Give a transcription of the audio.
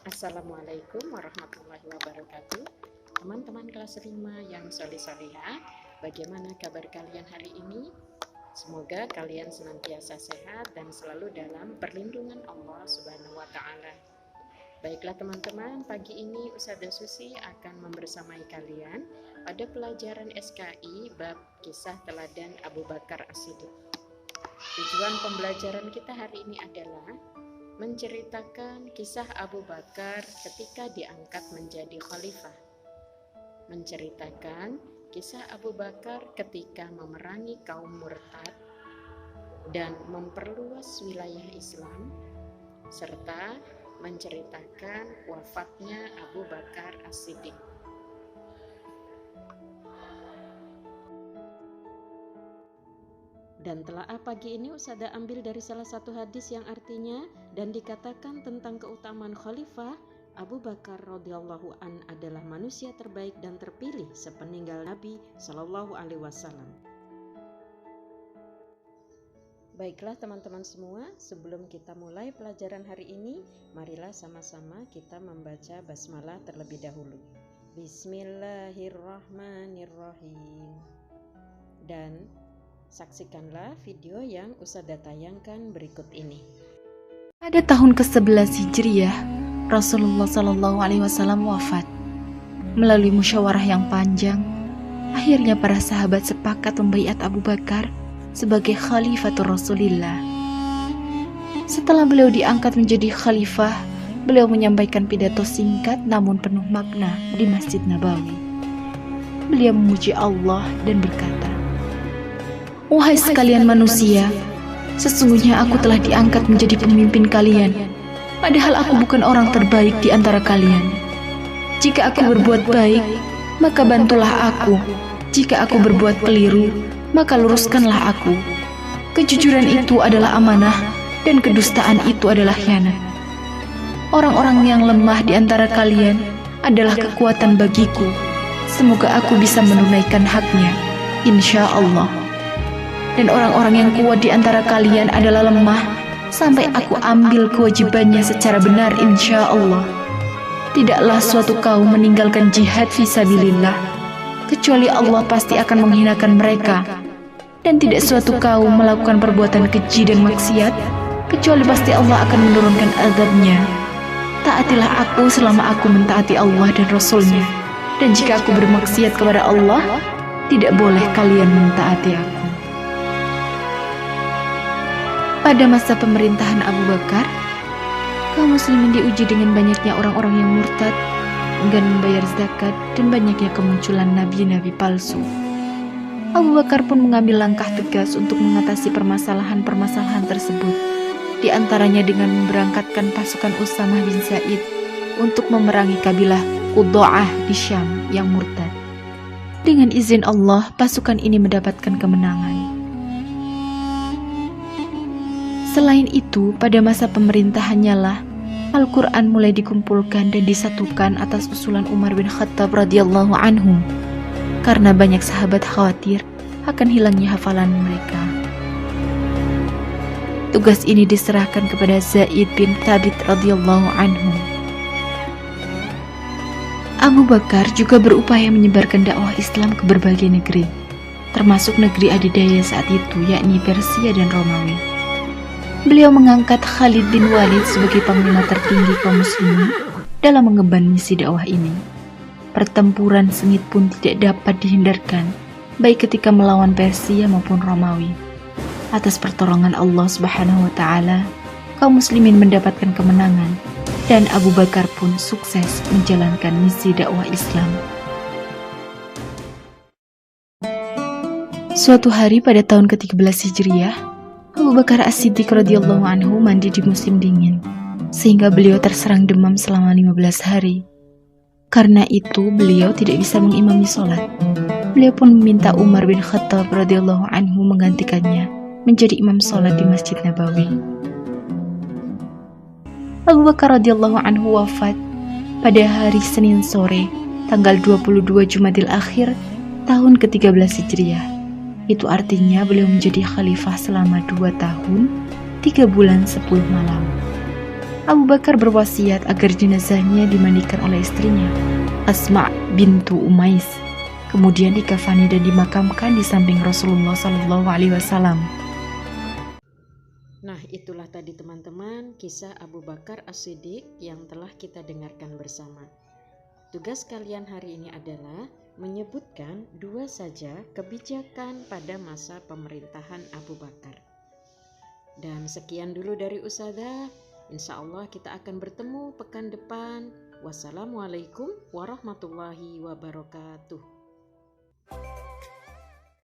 Assalamualaikum warahmatullahi wabarakatuh. Teman-teman kelas 5 yang solih-solihah, bagaimana kabar kalian hari ini? Semoga kalian senantiasa sehat dan selalu dalam perlindungan Allah Subhanahu wa Ta'ala. Baiklah teman-teman, pagi ini Ustazah Susi akan membersamai kalian pada pelajaran SKI bab kisah teladan Abu Bakar As-Siddiq. Tujuan pembelajaran kita hari ini adalah menceritakan kisah Abu Bakar ketika diangkat menjadi khalifah. Menceritakan kisah Abu Bakar ketika memerangi kaum murtad dan memperluas wilayah Islam, serta menceritakan wafatnya Abu Bakar As-Siddiq. Dan telaah pagi ini Ustazah ambil dari salah satu hadis yang artinya dan dikatakan tentang keutamaan khalifah, Abu Bakar radhiyallahu an adalah manusia terbaik dan terpilih sepeninggal Nabi Shallallahu alaihi wasallam. Baiklah teman-teman semua, sebelum kita mulai pelajaran hari ini, marilah sama-sama kita membaca basmalah terlebih dahulu. Bismillahirrahmanirrahim. Dan saksikanlah video yang Ustazah tayangkan berikut ini. Pada tahun ke-11 Hijriah, Rasulullah SAW wafat. Melalui musyawarah yang panjang, akhirnya para sahabat sepakat membaiat Abu Bakar sebagai Khalifatur Rasulillah. Setelah beliau diangkat menjadi khalifah, beliau menyampaikan pidato singkat namun penuh makna di Masjid Nabawi. Beliau memuji Allah dan berkata, "Wahai sekalian manusia, sesungguhnya aku telah diangkat menjadi pemimpin kalian, padahal aku bukan orang terbaik di antara kalian. Jika aku berbuat baik, maka bantulah aku. Jika aku berbuat keliru, maka luruskanlah aku. Kejujuran itu adalah amanah, dan kedustaan itu adalah khianat. Orang-orang yang lemah di antara kalian adalah kekuatan bagiku. Semoga aku bisa menunaikan haknya, insya Allah. Dan orang-orang yang kuat di antara kalian adalah lemah sampai aku ambil kewajibannya secara benar insya Allah. Tidaklah suatu kaum meninggalkan jihad fisabilillah kecuali Allah pasti akan menghinakan mereka, dan tidak suatu kaum melakukan perbuatan keji dan maksiat kecuali pasti Allah akan menurunkan azabnya. Taatilah aku selama aku mentaati Allah dan Rasulnya, dan jika aku bermaksiat kepada Allah, tidak boleh kalian mentaati aku." Pada masa pemerintahan Abu Bakar, kaum muslimin diuji dengan banyaknya orang-orang yang murtad, enggan membayar zakat, dan banyaknya kemunculan nabi-nabi palsu. Abu Bakar pun mengambil langkah tegas untuk mengatasi permasalahan-permasalahan tersebut, di antaranya dengan memberangkatkan pasukan Usamah bin Zaid untuk memerangi kabilah Qudda'ah di Syam yang murtad. Dengan izin Allah, pasukan ini mendapatkan kemenangan. Selain itu, pada masa pemerintahannya lah Al-Quran mulai dikumpulkan dan disatukan atas usulan Umar bin Khattab radhiyallahu anhu, karena banyak sahabat khawatir akan hilangnya hafalan mereka. Tugas ini diserahkan kepada Zaid bin Thabit radhiyallahu anhu. Abu Bakar juga berupaya menyebarkan dakwah Islam ke berbagai negeri, termasuk negeri adidaya saat itu, yakni Persia dan Romawi. Beliau mengangkat Khalid bin Walid sebagai panglima tertinggi kaum muslimin dalam mengemban misi dakwah ini. Pertempuran sengit pun tidak dapat dihindarkan, baik ketika melawan Persia maupun Romawi. Atas pertolongan Allah Subhanahu wa Ta'ala, kaum muslimin mendapatkan kemenangan, dan Abu Bakar pun sukses menjalankan misi dakwah Islam. Suatu hari pada tahun ke-13 Hijriah, Abu Bakar As-Siddiq radhiyallahu anhu mandi di musim dingin, sehingga beliau terserang demam selama 15 hari. Karena itu beliau tidak bisa mengimami sholat. Beliau pun meminta Umar bin Khattab radhiyallahu anhu menggantikannya menjadi imam sholat di Masjid Nabawi. Abu Bakar radhiyallahu anhu wafat pada hari Senin sore, tanggal 22 Jumadil Akhir, tahun ke-13 Hijriah. Itu artinya beliau menjadi khalifah selama 2 tahun, 3 bulan 10 malam. Abu Bakar berwasiat agar jenazahnya dimandikan oleh istrinya, Asma bintu Umais, kemudian dikafani dan dimakamkan di samping Rasulullah SAW. Nah, itulah tadi teman-teman kisah Abu Bakar As-Siddiq yang telah kita dengarkan bersama. Tugas kalian hari ini adalah menyebutkan 2 saja kebijakan pada masa pemerintahan Abu Bakar. Dan sekian dulu dari Ustazah. Insya Allah kita akan bertemu pekan depan. Wassalamualaikum warahmatullahi wabarakatuh.